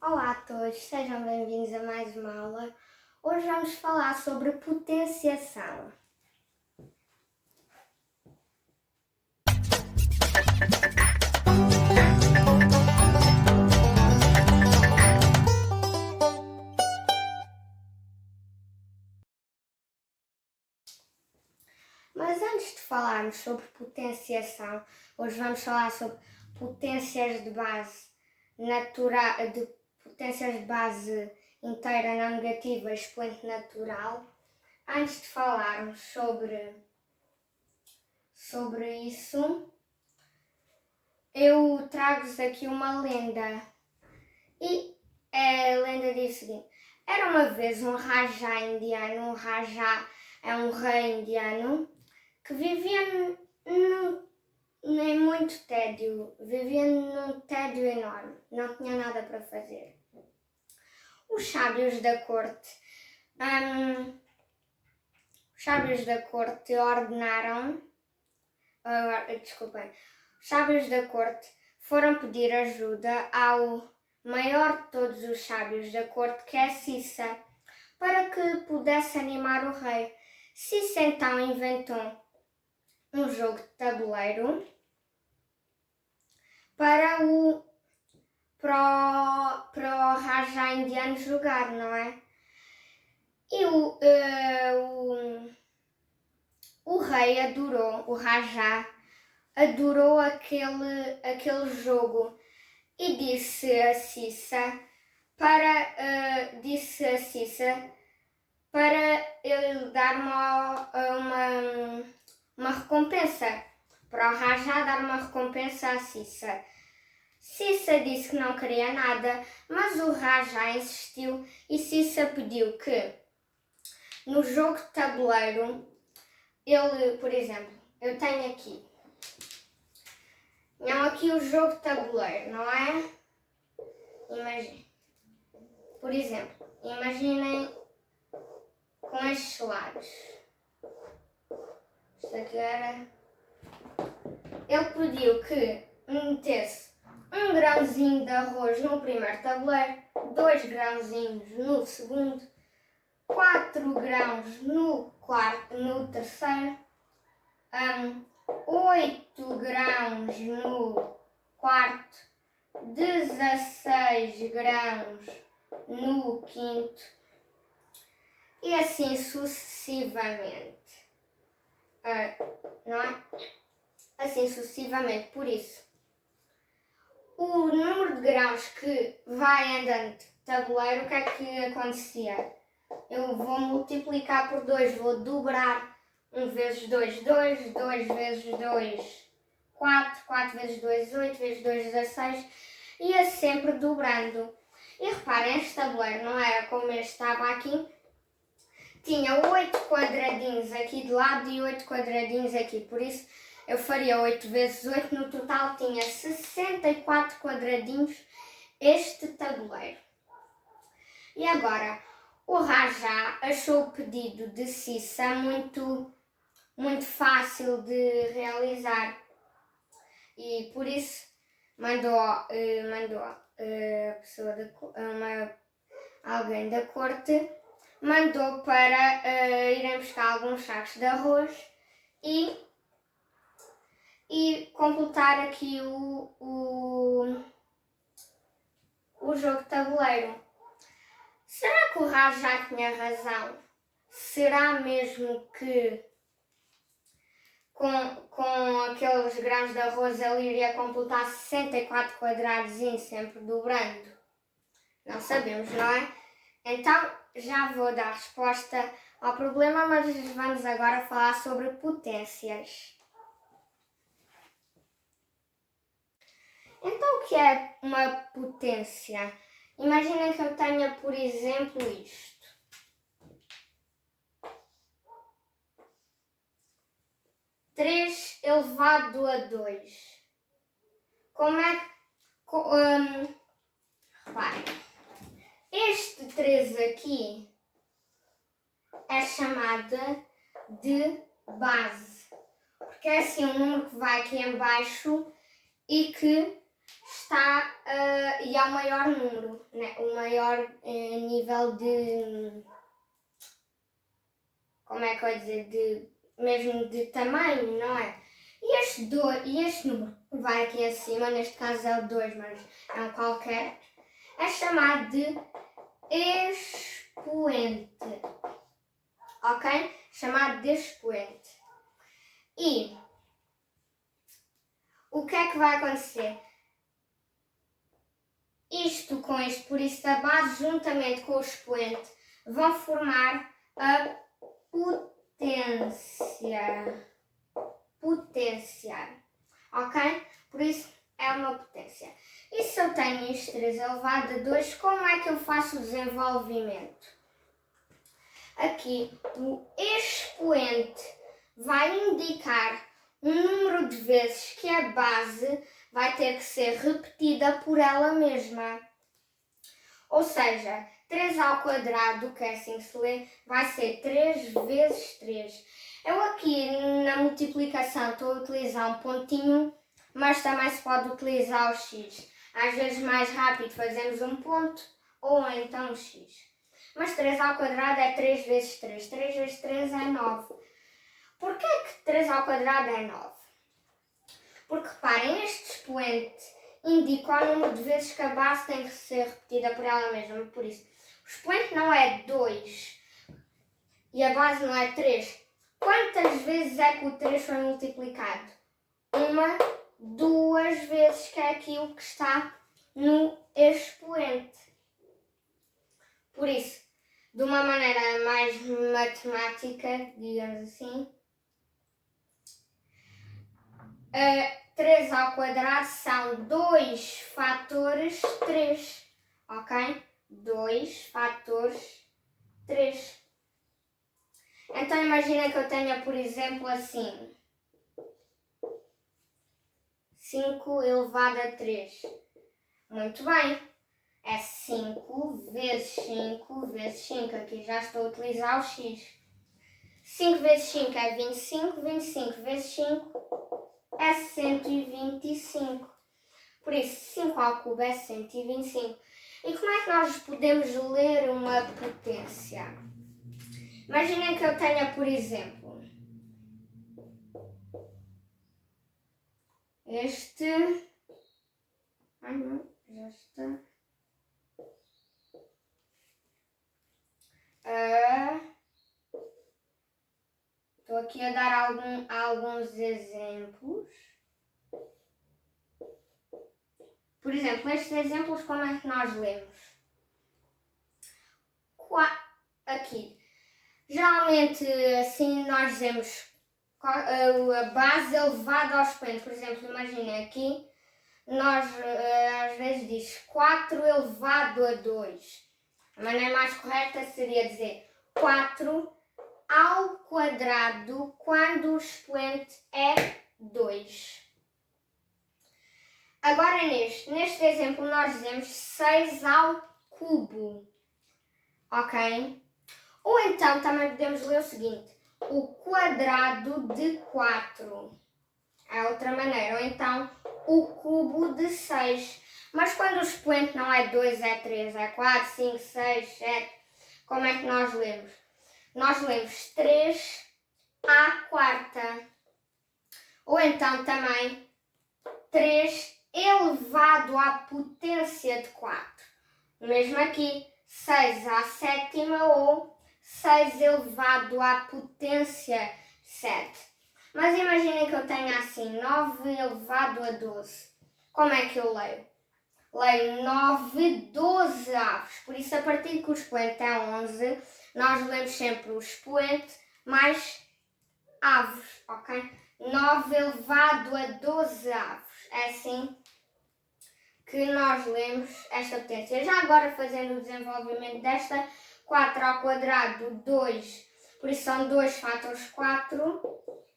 Olá a todos, sejam bem-vindos a mais uma aula. Hoje vamos falar sobre potenciação. Mas antes de falarmos sobre potenciação, hoje vamos falar sobre potências de base potências de base inteira não negativa, expoente natural. Antes de falarmos sobre isso, eu trago-vos aqui uma lenda. E a lenda diz o seguinte: era uma vez um Rajá indiano. Um Rajá é um rei indiano que vivia em muito tédio, vivia num tédio enorme, não tinha nada para fazer. Os sábios da corte ordenaram, os sábios da corte foram pedir ajuda ao maior de todos os sábios da corte, que é Cissa, para que pudesse animar o rei. Cissa então inventou um jogo de tabuleiro para o Rajá indiano jogar, não é? E o rei adorou, o Rajá adorou aquele jogo e disse a Cissa para ele dar uma recompensa, para o Rajá dar uma recompensa a Cissa. Cissa disse que não queria nada, mas o Rajá insistiu e Cissa pediu que no jogo de tabuleiro, ele, por exemplo, eu tenho aqui o jogo de tabuleiro, não é? Por exemplo, imaginem com estes lados. Isto aqui era... Ele pediu que metesse um grãozinho de arroz no primeiro tabuleiro, 2 grãozinhos no segundo, 4 grãos no terceiro, 8 grãos no quarto, 16 grãos no quinto e assim sucessivamente. Não é? Assim sucessivamente. Por isso, o número de grãos que vai andando de tabuleiro, o que é que acontecia? Eu vou multiplicar por 2, vou dobrar 1 vezes 2, 2, 2 vezes 2, 4, 4 vezes 2, 8, vezes 2, 16, ia sempre dobrando. E reparem, este tabuleiro não era como este estava aqui, tinha 8 quadradinhos aqui de lado e 8 quadradinhos aqui, por isso eu faria 8 vezes 8, no total tinha 64 quadradinhos este tabuleiro. E agora, o Rajá achou o pedido de Cissa muito fácil de realizar e por isso mandou alguém da corte, mandou para irem buscar alguns sacos de arroz e completar aqui o jogo de tabuleiro. Será que o Rajá tinha razão? Será mesmo que com aqueles grãos de arroz ele iria completar 64 quadrados sempre dobrando? Não sabemos, não é? Então já vou dar resposta ao problema, mas vamos agora falar sobre potências. Então o que é uma potência? Imaginem que eu tenha, por exemplo, isto. Três elevado a 2. Como é que... reparem. Este 3 aqui é chamada de base. Porque é assim um número que vai aqui em baixo e que está e é o maior número, né? O maior nível de, como é que eu ia dizer, mesmo de tamanho, não é? E este número que vai aqui acima, neste caso é o 2, mas é um qualquer, é chamado de expoente, ok? Chamado de expoente. E o que é que vai acontecer? Isto com isto, por isso a base juntamente com o expoente vão formar a potência. Potência, ok? Por isso é uma potência. E se eu tenho isto 3 elevado a 2, como é que eu faço o desenvolvimento? Aqui o expoente vai indicar um número de vezes que a base vai ter que ser repetida por ela mesma. Ou seja, 3 ao quadrado, que é assim que se lê, vai ser 3 vezes 3. Eu aqui na multiplicação estou a utilizar um pontinho, mas também se pode utilizar o x. Às vezes mais rápido fazemos um ponto ou então um x. Mas 3 ao quadrado é 3 vezes 3. 3 vezes 3 é 9. Porquê que 3 ao quadrado é 9? Porque reparem, este expoente indica o número de vezes que a base tem que ser repetida por ela mesma. Por isso, o expoente não é 2 e a base não é 3. Quantas vezes é que o 3 foi multiplicado? 1, 2 vezes, que é aquilo que está no expoente. Por isso, de uma maneira mais matemática, digamos assim, 3 ao quadrado são 2 fatores 3, ok? 2 fatores 3. Então imagina que eu tenha, por exemplo, assim, 5 elevado a 3. Muito bem. É 5 vezes 5 vezes 5. Aqui já estou a utilizar o x. 5 vezes 5 é 25. 25 vezes 5 é 125. Por isso, 5 ao cubo é 125. E como é que nós podemos ler uma potência? Imaginem que eu tenha, por exemplo, este... Ai não, já está. Estou aqui a dar alguns exemplos. Por exemplo, estes exemplos, como é que nós lemos? Aqui. Geralmente, assim, nós dizemos a base elevada ao expoente. Por exemplo, imaginem aqui, nós às vezes diz 4 elevado a 2. A maneira mais correta seria dizer 4 ao quadrado quando o expoente é 2. Agora neste exemplo nós dizemos 6 ao cubo, ok? Ou então também podemos ler o seguinte, o quadrado de 4. É outra maneira. Ou então o cubo de 6. Mas quando o expoente não é 2, é 3, é 4, 5, 6, 7, como é que nós lemos? Nós lemos 3 à quarta. Ou então também 3 elevado à potência de 4. Mesmo aqui, 6 à sétima ou 6 elevado à potência de 7. Mas imaginem que eu tenha assim 9 elevado a 12. Como é que eu leio? Leio 9 12 avos. Por isso, a partir que o expoente é 11, nós lemos sempre o expoente mais avos, ok? 9 elevado a 12 avos. É assim que nós lemos esta potência. Já agora, fazendo o desenvolvimento desta, 4 ao quadrado, 2. Por isso, são 2 fatores 4.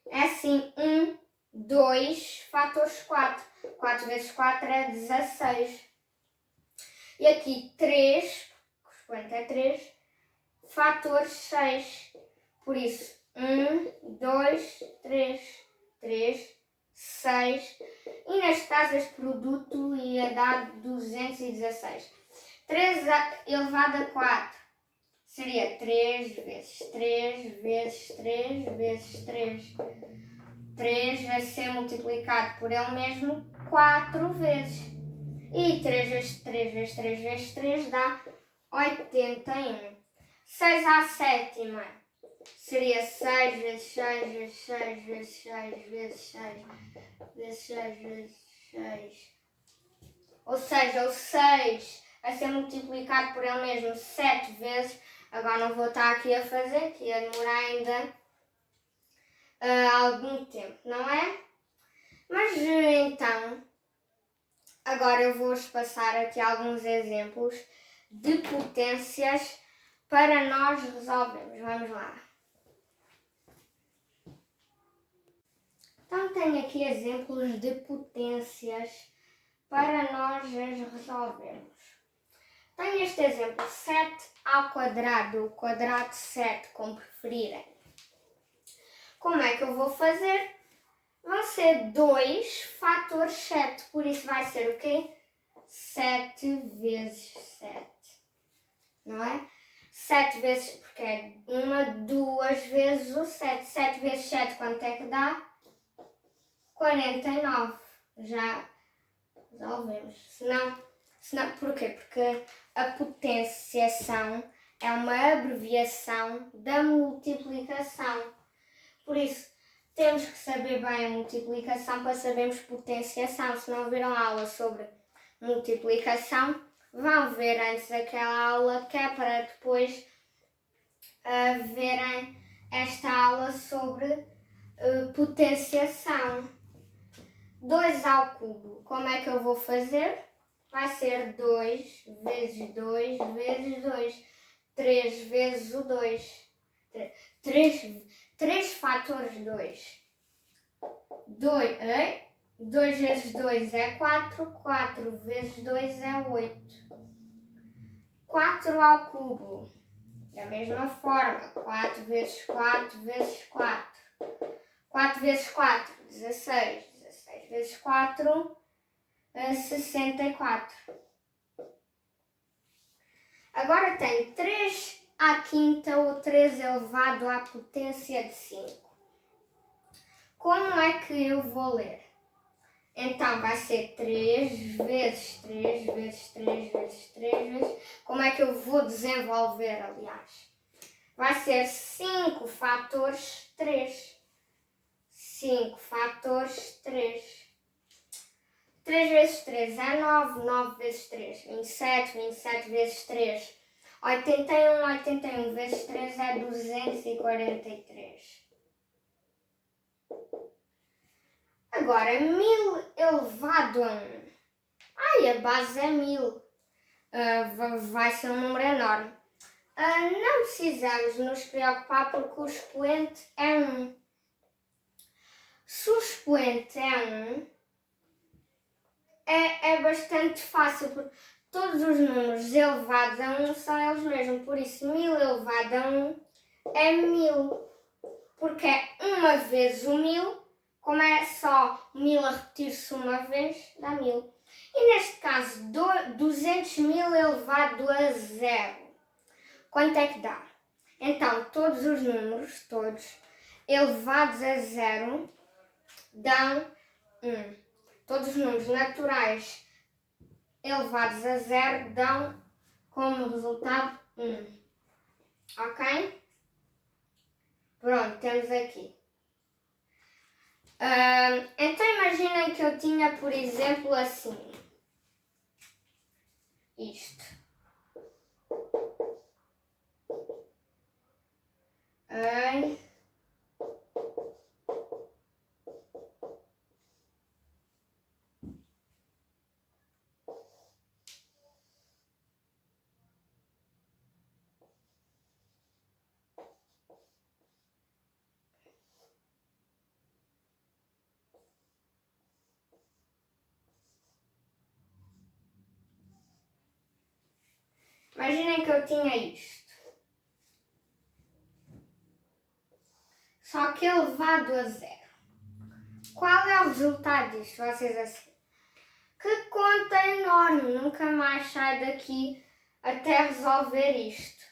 É assim, 1, 2 fatores 4. 4 vezes 4 é 16. E aqui 3, o expoente é 3, fatores 6. Por isso, 1, 2, 3, 3, 6. E neste caso este produto ia dar 216. 3 elevado a 4 seria 3 vezes 3 vezes 3 vezes 3. 3 a ser multiplicado por ele mesmo 4 vezes. E 3 vezes 3 vezes 3 vezes 3 dá 81. 6 à sétima seria 6 vezes 6 vezes 6 vezes 6 vezes 6 vezes 6 vezes 6. Ou seja, o 6 a ser multiplicado por ele mesmo 7 vezes. Agora não vou estar aqui a fazer, que ia demorar ainda algum tempo, não é? Mas então, agora eu vou-vos passar aqui alguns exemplos de potências para nós resolvermos. Vamos lá. Então tenho aqui exemplos de potências para nós as resolvermos. Tenho este exemplo, 7 ao quadrado, o quadrado de 7, como preferirem. Como é que eu vou fazer? Vão ser 2 fatores 7, por isso vai ser o quê? 7 vezes 7, não é? 7 vezes, porque é 1, 2 vezes o 7. 7 vezes 7, quanto é que dá? 49. Já resolvemos. Senão, porquê? Porque a potenciação é uma abreviação da multiplicação. Por isso, temos que saber bem a multiplicação para sabermos potenciação. Se não viram aula sobre multiplicação, vão ver antes aquela aula, que é para depois verem esta aula sobre potenciação. 2 ao cubo, como é que eu vou fazer? Vai ser 2 vezes 2 vezes 2. 3 vezes o 2. 3 fatores 2. 2 vezes 2 é 4. 4 vezes 2 é 8. 4 ao cubo. Da mesma forma. 4 vezes 4 vezes 4. 4 vezes 4, 16. 16 vezes 4, 64. Agora tenho 3 à quinta ou 3 elevado à potência de 5. Como é que eu vou ler? Então vai ser 3 vezes 3 vezes 3 vezes 3 vezes... Como é que eu vou desenvolver, aliás? Vai ser 5 fatores 3. 5 fatores 3. 3 vezes 3 é 9. 9 vezes 3, 27. 27 vezes 3, 81. 81 vezes 3 é 243. Agora, 1000 elevado a 1. Ai, a base é 1000. Vai ser um número enorme. Não precisamos nos preocupar porque o expoente é 1. Se o expoente é 1, é bastante fácil, porque todos os números elevados a 1 são eles mesmos. Por isso, 1000 elevado a 1 é 1000. Porque é 1 vezes o 1000. Como é só 1000 a repetir-se uma vez, dá 1000. E neste caso, 200.000 elevado a 0. Quanto é que dá? Então, todos os números, todos, elevados a 0, dão 1. Todos os números naturais elevados a 0 dão como resultado 1. Ok? Pronto, temos aqui. Então imaginem que eu tinha, por exemplo, assim. Isto. Imaginem que eu tinha isto. Só que elevado a 0. Qual é o resultado disto? Vocês assim. Que conta enorme! Nunca mais sai daqui até resolver isto.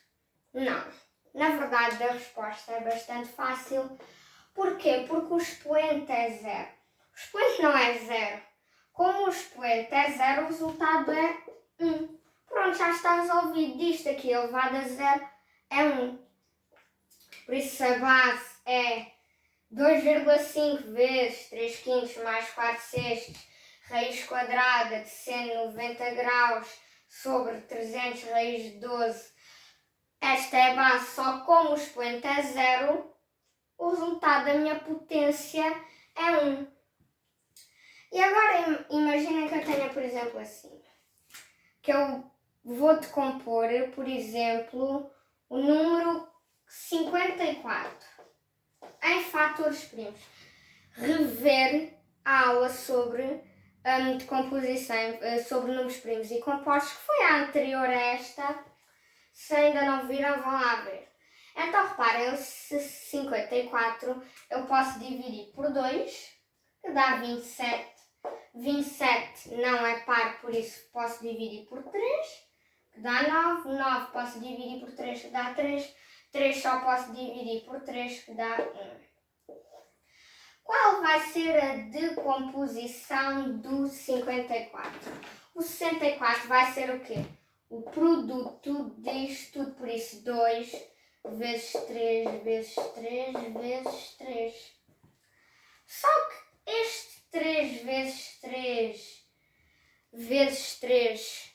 Não. Na verdade, a resposta é bastante fácil. Porquê? Porque o expoente é zero. O expoente não é zero. Como o expoente é zero, o resultado é 1. Pronto, já está resolvido. Isto aqui elevado a zero é 1. Por isso a base é 2,5 vezes 3 quintos mais 4 sextos raiz quadrada de 190 graus sobre 300 raiz de 12. Esta é a base, só como o expoente é zero, o resultado da minha potência é 1. E agora imaginem que eu tenha, por exemplo, assim, que eu vou decompor, por exemplo, o número 54 em fatores primos. Rever a aula sobre decomposição, sobre números primos e compostos, que foi a anterior a esta. Se ainda não viram, vão lá ver. Então reparem, esse 54 eu posso dividir por 2, que dá 27. 27 não é par, por isso posso dividir por 3, que dá 9. 9 posso dividir por 3, que dá 3. 3 só posso dividir por 3, que dá 1. Qual vai ser a decomposição do 54? O 64 vai ser o quê? O produto disto tudo, por isso 2 vezes 3 vezes 3 vezes 3. Só que este 3 vezes 3 vezes 3,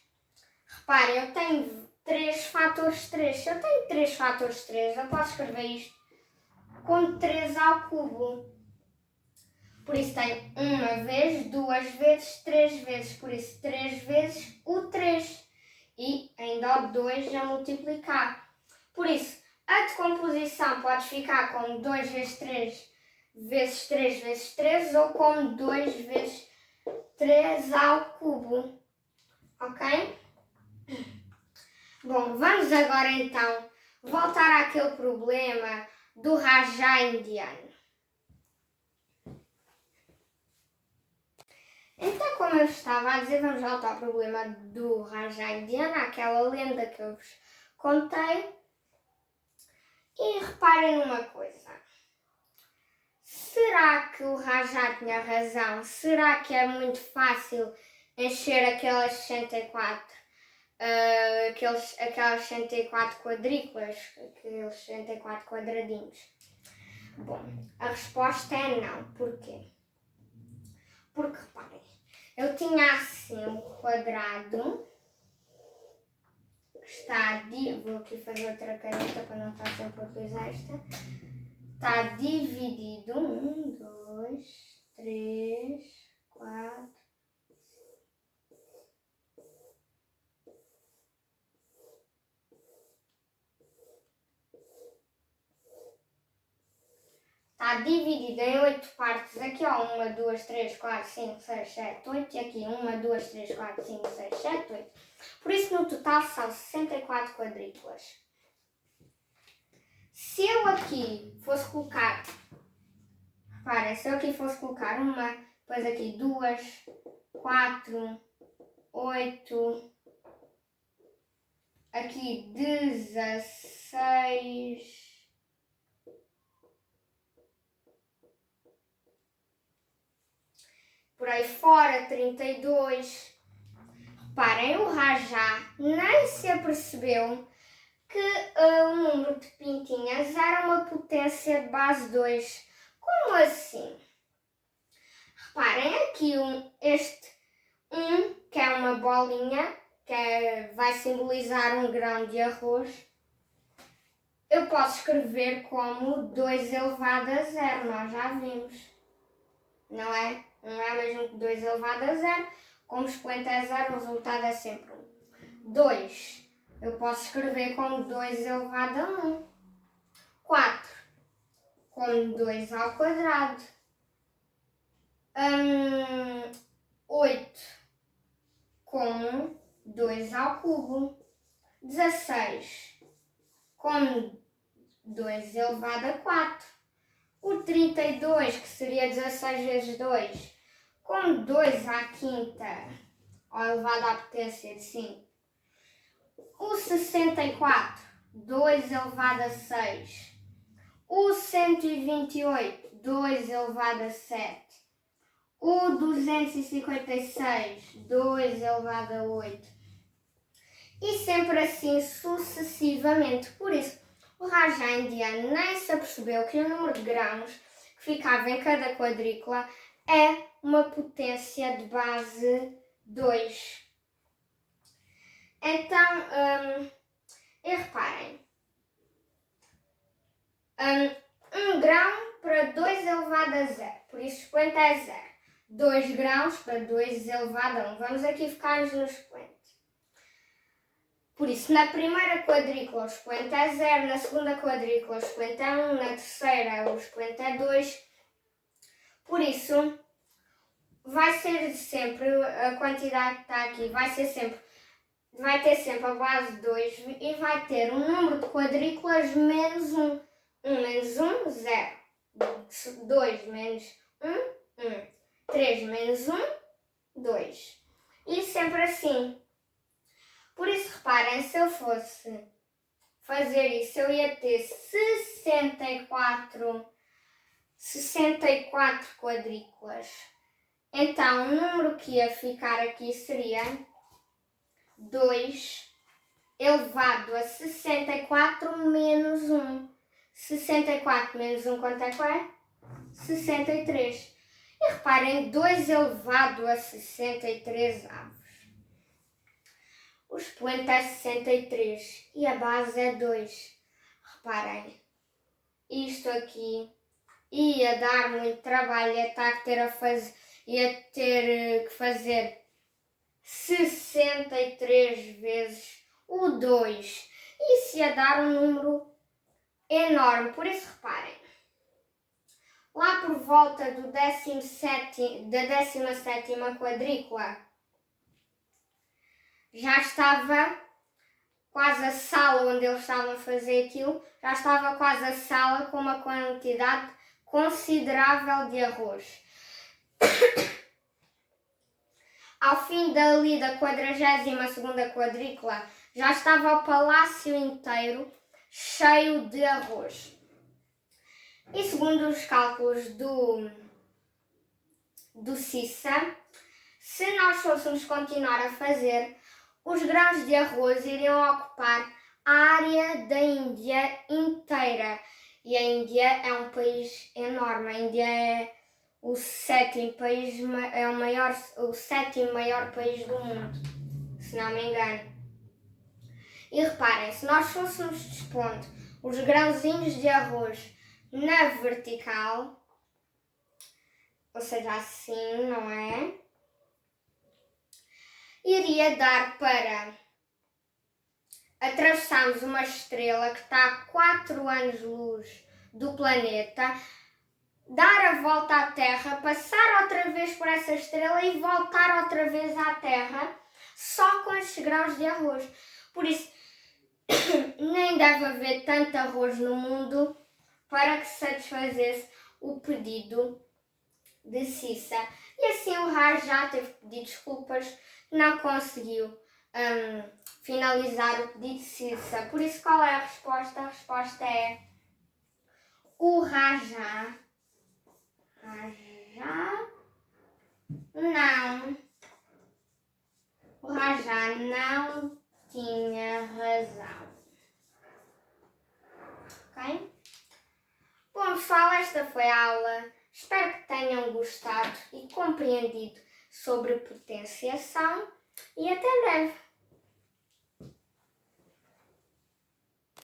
reparem, eu tenho 3 fatores 3. Se eu tenho 3 fatores 3, eu posso escrever isto como 3 ao cubo. Por isso tenho 1 vez, 2 vezes, 3 vezes. Por isso 3 vezes o 3. E ainda o 2 a multiplicar. Por isso, a decomposição pode ficar como 2 vezes 3 vezes 3 vezes 3 ou como 2 vezes 3 ao cubo. Ok? Bom, vamos agora então voltar àquele problema do rajá indiano. Então, como eu estava a dizer, vamos voltar ao problema do rajá indiano, aquela lenda que eu vos contei. E reparem numa coisa. Será que o rajá tinha razão? Será que é muito fácil encher aquelas 64, aquelas 64 quadrículas, aqueles 64 quadradinhos? Bom, a resposta é não. Porquê? Porque, reparem, eu tinha assim um quadrado que está vou aqui fazer outra caneta para não estar sempre a utilizar esta. Está dividido 1, 2, 3, 4. Está dividido em 8 partes. Aqui, ó, 1, 2, 3, 4, 5, 6, 7, 8. E aqui, 1, 2, 3, 4, 5, 6, 7, 8. Por isso, no total, são 64 quadrículas. Se eu aqui fosse colocar, reparem, se eu aqui fosse colocar uma, depois aqui 2, 4, 8, aqui 16, por aí fora 32. Reparem, o rajá nem se apercebeu que o número de pintinhas era uma potência de base 2. Como assim? Reparem aqui este 1, que é uma bolinha, vai simbolizar um grão de arroz. Eu posso escrever como 2 elevado a 0, nós já vimos. Não é? Não é mesmo que 2 elevado a 0. Como o expoente é 0, o resultado é sempre 1. 2. Eu posso escrever como 2 elevado a 1. 4. Como 2 ao quadrado. 8. Como 2 ao cubo. 16. Como 2 elevado a 4. O 32, que seria 16 vezes 2, com 2 à quinta, elevado à potência de 5. O 64, 2 elevado a 6. O 128, 2 elevado a 7. O 256, 2 elevado a 8. E sempre assim sucessivamente. Por isso, o Raja indiano nem se apercebeu que o número de grãos que ficava em cada quadrícula é uma potência de base 2. Então, e reparem, 1 grão para 2 elevado a 0, por isso o expoente é 0. 2 grãos para 2 elevado a 1. Vamos aqui focar-nos no expoente. Por isso, na primeira quadrícula o expoente é 0, na segunda quadrícula o expoente é 1, na terceira o expoente é 2. Por isso, vai ser sempre, a quantidade que está aqui vai ter sempre a base 2 e vai ter um número de quadrículas menos 1. 1 menos 1, 0. 2 menos 1, 1. 3 menos 1, 2. E sempre assim. Por isso, reparem, se eu fosse fazer isso, eu ia ter 64 quadrículas. Então, o número que ia ficar aqui seria 2 elevado a 64 menos 1. 64 menos 1 quanto é que é? 63. E reparem, 2 elevado a 63 avos. O expoente é 63 e a base é 2. Reparem, isto aqui ia dar muito trabalho, ia ter que fazer 63 vezes o 2. Isso ia dar um número enorme. Por isso, reparem, lá por volta da 17ª quadrícula, já estava quase a sala onde eles estavam a fazer aquilo, já estava quase a sala com uma quantidade considerável de arroz. Ao fim da 42ª quadrícula, já estava o palácio inteiro cheio de arroz. E segundo os cálculos do CISA, se nós fôssemos continuar a fazer, os grãos de arroz iriam ocupar a área da Índia inteira. E a Índia é um país enorme. A Índia é o sétimo maior país do mundo, se não me engano. E reparem, se nós fôssemos dispondo os grãozinhos de arroz na vertical, ou seja, assim, não é? Iria dar para atravessarmos uma estrela que está a 4 anos-luz do planeta, dar a volta à Terra, passar outra vez por essa estrela e voltar outra vez à Terra, só com estes grãos de arroz. Por isso, nem deve haver tanto arroz no mundo para que satisfazesse o pedido de Cissa. E assim o Raj já teve que pedir desculpas, não conseguiu finalizar o pedido de Cissa. Por isso, qual é a resposta? A resposta é o Raja não. O Raja não tinha razão. Ok? Bom, pessoal, esta foi a aula. Espero que tenham gostado e compreendido sobre potenciação. E até breve!